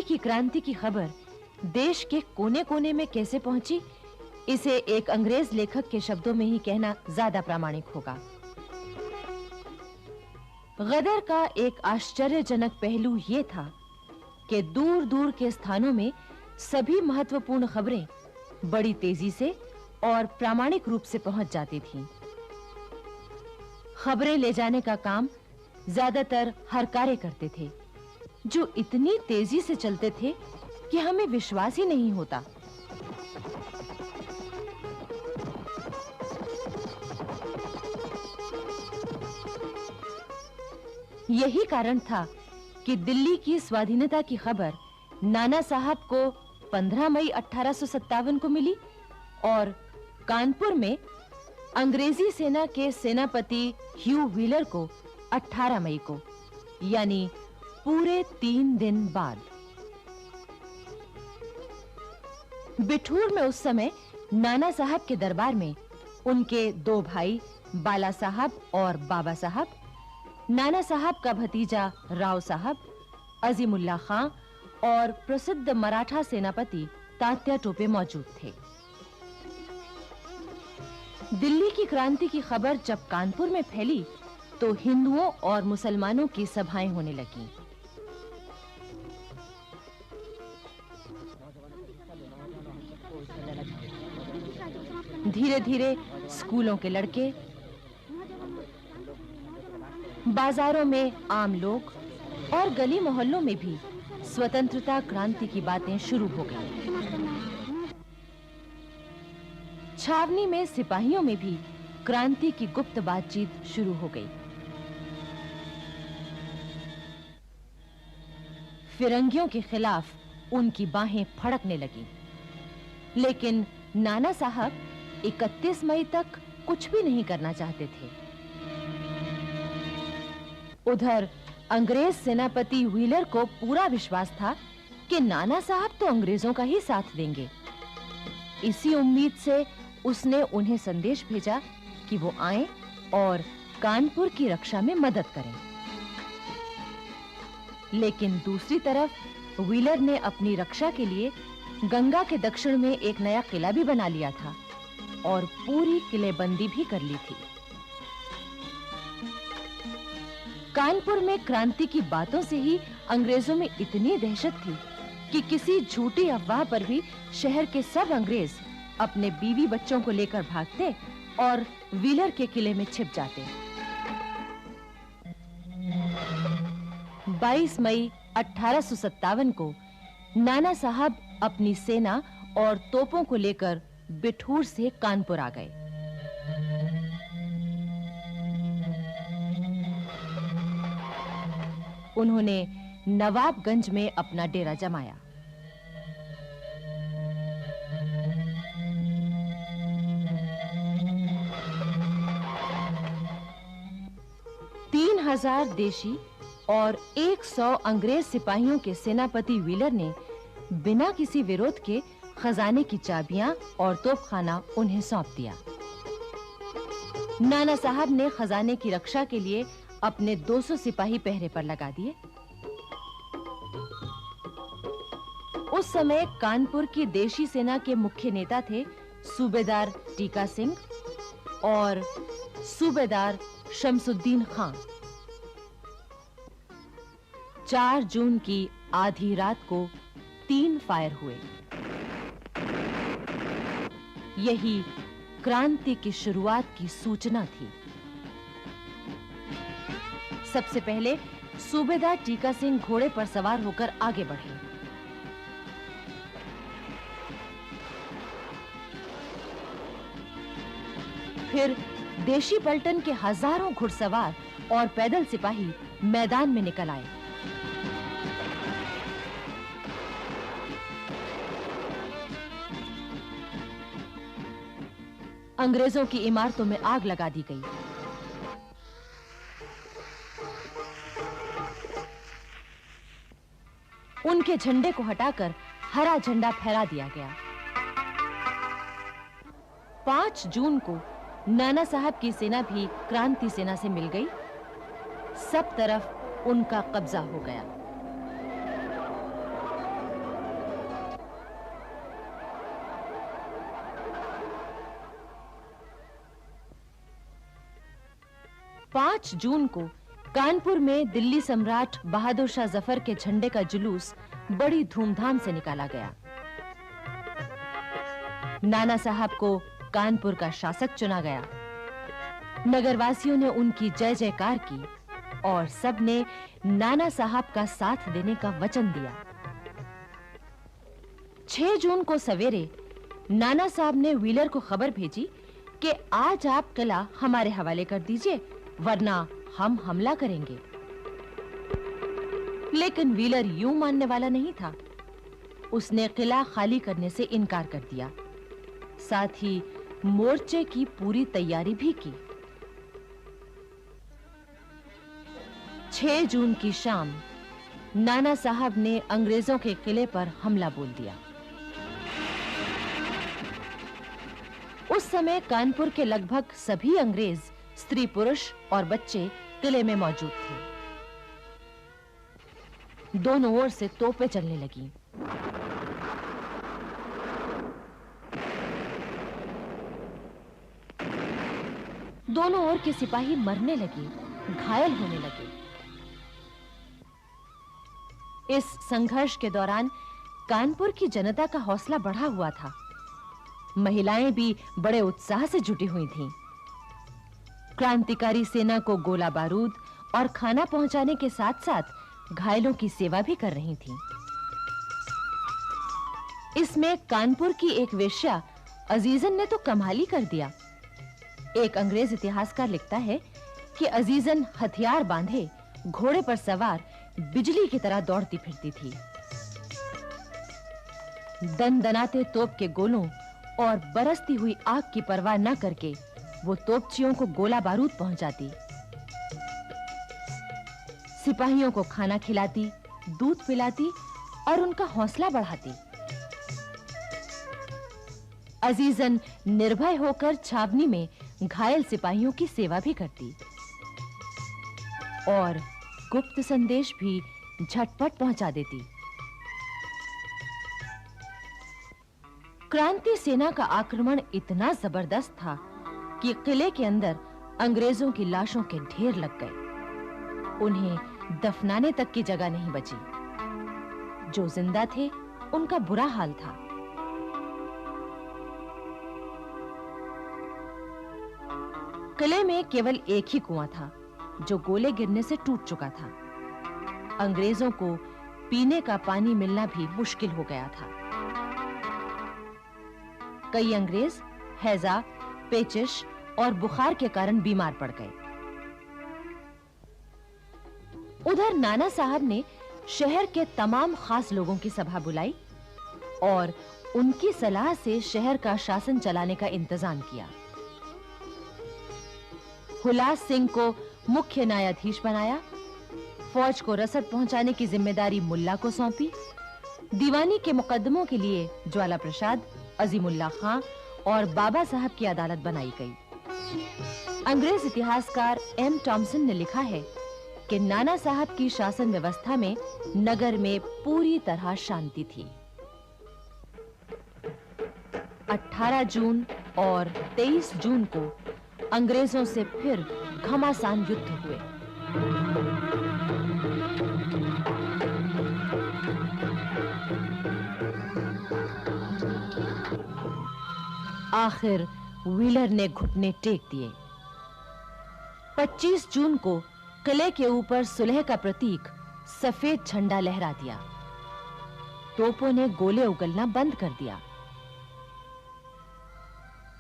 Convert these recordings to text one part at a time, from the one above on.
की क्रांति की खबर देश के कोने-कोने में कैसे पहुंची, इसे एक अंग्रेज लेखक के शब्दों में ही कहना ज्यादा प्रामाणिक होगा। गदर का एक आश्चर्यजनक पहलू यह था कि दूर-दूर के स्थानों में सभी महत्वपूर्ण खबरें बड़ी तेजी से और प्रामाणिक रूप से पहुंच जाती थीं। खबरें ले जाने का काम ज्यादातर हरकारे करते थे, जो इतनी तेजी से चलते थे कि हमें विश्वास ही नहीं होता। यही कारण था कि दिल्ली की स्वाधीनता की खबर नाना साहब को 15 मई 1857 को मिली और कानपुर में अंग्रेजी सेना के सेनापति ह्यू व्हीलर को 18 मई को, यानी पूरे 3 दिन बाद। बिठूर में उस समय नाना साहब के दरबार में उनके 2 भाई बाला साहब और बाबा साहब, नाना साहब का भतीजा राव साहब, अजीमुल्ला खां और प्रसिद्ध मराठा सेनापति तात्या टोपे मौजूद थे। दिल्ली की क्रांति की खबर जब कानपुर में फैली तो हिंदुओं और मुसलमानों की सभाएं होने लगीं। धीरे-धीरे स्कूलों के लड़के, बाजारों में आम लोग और गली मोहल्लों में भी स्वतंत्रता क्रांति की बातें शुरू हो गईं। छावनी में सिपाहियों में भी क्रांति की गुप्त बातचीत शुरू हो गई। फिरंगियों के खिलाफ उनकी बाहें फड़कने लगीं। लेकिन नाना साहब 31 मई तक कुछ भी नहीं करना चाहते थे। उधर अंग्रेज सेनापति व्हीलर को पूरा विश्वास था कि नाना साहब तो अंग्रेजों का ही साथ देंगे। इसी उम्मीद से उसने उन्हें संदेश भेजा कि वो आएं और कानपुर की रक्षा में मदद करें। लेकिन दूसरी तरफ व्हीलर ने अपनी रक्षा के लिए गंगा के दक्षिण में एक नया किला भी बना लिया था और पूरी किलेबंदी भी कर ली थी। कानपुर में क्रांति की बातों से ही अंग्रेजों में इतनी दहशत थी कि किसी झूठी अफवाह पर भी शहर के सब अंग्रेज अपने बीवी बच्चों को लेकर भागते और व्हीलर के किले में छिप जाते। 22 मई 1857 को नाना साहब अपनी सेना और तोपों को लेकर बिठूर से कानपुर आ गए। उन्होंने नवाबगंज में अपना डेरा जमाया। तीन 3000 देशी और 100 अंग्रेज सिपाहियों के सेनापति व्हीलर ने बिना किसी विरोध के खजाने की चाबियां और तोपखाना उन्हें सौंप दिया। नाना साहब ने खजाने की रक्षा के लिए अपने 200 सिपाही पहरे पर लगा दिए। उस समय कानपुर की देशी सेना के मुख्य नेता थे सूबेदार टीका सिंह और सूबेदार शमसुद्दीन खां। 4 जून की आधी रात को 3 फायर हुए। यही क्रांति की शुरुआत की सूचना थी। सबसे पहले सूबेदार टीका सिंह घोड़े पर सवार होकर आगे बढ़े। फिर देशी पलटन के हजारों घुड़सवार और पैदल सिपाही मैदान में निकल आए। अंग्रेजों की इमारतों में आग लगा दी गई। उनके झंडे को हटाकर हरा झंडा फहरा दिया गया। 5 जून को नाना साहब की सेना भी क्रांति सेना से मिल गई। सब तरफ उनका कब्जा हो गया। 5 जून को कानपुर में दिल्ली सम्राट बहादुर शाह जफर के झंडे का जुलूस बड़ी धूमधाम से निकाला गया। नाना साहब को कानपुर का शासक चुना गया। नगरवासियों ने उनकी जय जयकार की और सब ने नाना साहब का साथ देने का वचन दिया। 6 जून को सवेरे नाना साहब ने व्हीलर को खबर भेजी कि आज आप किला हमारे हवाले कर दीजिए, वरना हम हमला करेंगे। लेकिन व्हीलर यूं मानने वाला नहीं था। उसने किला खाली करने से इनकार कर दिया। साथ ही मोर्चे की पूरी तैयारी भी की। 6 जून की शाम नाना साहब ने अंग्रेजों के किले पर हमला बोल दिया। उस समय कानपुर के लगभग सभी अंग्रेज, स्त्री पुरुष और बच्चे किले में मौजूद थे। दोनों ओर से तोपें चलने लगीं। दोनों ओर के सिपाही मरने लगे, घायल होने लगे। इस संघर्ष के दौरान कानपुर की जनता का हौसला बढ़ा हुआ था। महिलाएं भी बड़े उत्साह से जुटी हुई थीं। क्रांतिकारी सेना को गोला बारूद और खाना पहुंचाने के साथ-साथ घायलों की सेवा भी कर रही थीं। इसमें कानपुर की एक वेश्या अजीजन ने तो कमाल ही कर दिया। एक अंग्रेज इतिहासकार लिखता है कि अजीजन हथियार बांधे घोड़े पर सवार बिजली की तरह दौड़ती फिरती थी। दनदनाते तोप के गोलों और बरसती हुई आग की परवाह न करके वो तोपचियों को गोला बारूद पहुंचाती, सिपाहियों को खाना खिलाती, दूध पिलाती और उनका हौसला बढ़ाती। अजीजन निर्भय होकर छावनी में घायल सिपाहियों की सेवा भी करती और गुप्त संदेश भी झटपट पहुंचा देती। क्रांति सेना का आक्रमण इतना जबरदस्त था कि किले के अंदर अंग्रेजों की लाशों के ढेर लग गए। उन्हें दफनाने तक की जगह नहीं बची। जो जिंदा थे उनका बुरा हाल था। किले में केवल एक ही कुआं था जो गोले गिरने से टूट चुका था। अंग्रेजों को पीने का पानी मिलना भी मुश्किल हो गया था। कई अंग्रेज हैजा, पेचिश और बुखार के कारण बीमार पड़ गए। उधर नाना साहब ने शहर के तमाम खास लोगों की सभा बुलाई और उनकी सलाह से शहर का शासन चलाने का इंतजाम किया। हुलास सिंह को मुख्य न्यायाधीश बनाया। फौज को रसद पहुंचाने की जिम्मेदारी मुल्ला को सौंपी। दीवानी के मुकदमों के लिए ज्वाला प्रसाद, अजीमुल्लाह खां और बाबा साहब की अदालत बनाई गई। अंग्रेज इतिहासकार एम टॉमसन ने लिखा है कि नाना साहब की शासन व्यवस्था में नगर में पूरी तरह शांति थी। 18 जून और 23 जून को अंग्रेजों से फिर घमासान युद्ध हुए। आखिर व्हीलर ने घुटने टेक दिए। 25 जून को किले के ऊपर सुलह का प्रतीक सफेद झंडा लहरा दिया। तोपों ने गोले उगलना बंद कर दिया।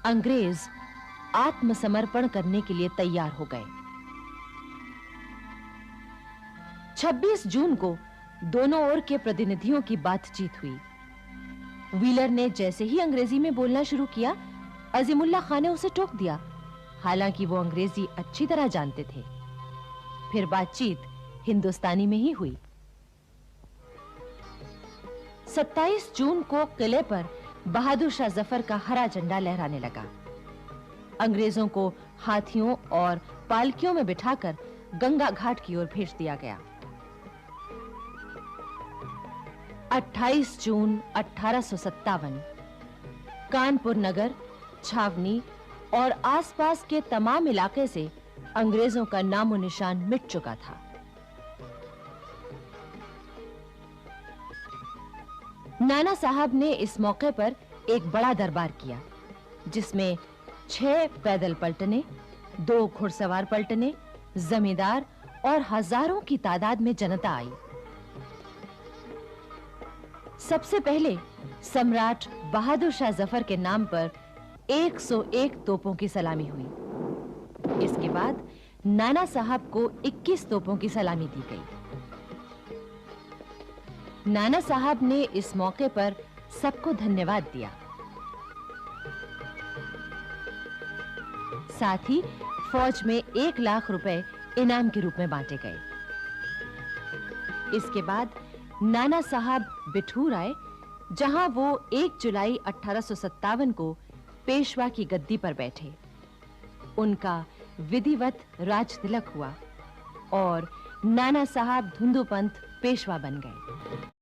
अंग्रेज आत्मसमर्पण करने के लिए तैयार हो गए। 26 जून को दोनों ओर के प्रतिनिधियों की बातचीत हुई। व्हीलर ने जैसे ही अंग्रेजी में बोलना शुरू किया, अजीमुल्लाह खान ने उसे टोक दिया। हालांकि वो अंग्रेजी अच्छी तरह जानते थे। फिर बातचीत हिंदुस्तानी में ही हुई। 27 जून को किले पर बहादुर शाह जफर का हरा झंडा लहराने लगा। अंग्रेजों को हाथियों और पालकियों में बिठाकर गंगा घाट की ओर भेज दिया गया। 28 जून 1857 कानपुर नगर, छावनी और आसपास के तमाम इलाके से अंग्रेजों का नामो निशान मिट चुका था। नाना साहब ने इस मौके पर एक बड़ा दरबार किया, जिसमें 6 पैदल पलटने, 2 घुड़सवार पलटने, जमींदार और हजारों की तादाद में जनता आई। सबसे पहले सम्राट बहादुर शाह जफर के नाम पर 101 तोपों की सलामी हुई। इसके बाद नाना साहब को 21 तोपों की सलामी दी गई। नाना साहब ने इस मौके पर सबको धन्यवाद दिया। साथ ही फौज में 1 लाख रुपए इनाम के रूप में बांटे गए। इसके बाद नाना साहब बिठूर आए, जहां वो 1 जुलाई 1857 को पेशवा की गद्दी पर बैठे। उनका विधिवत राज तिलक हुआ और नाना साहब धुंधुपंत पेशवा बन गए।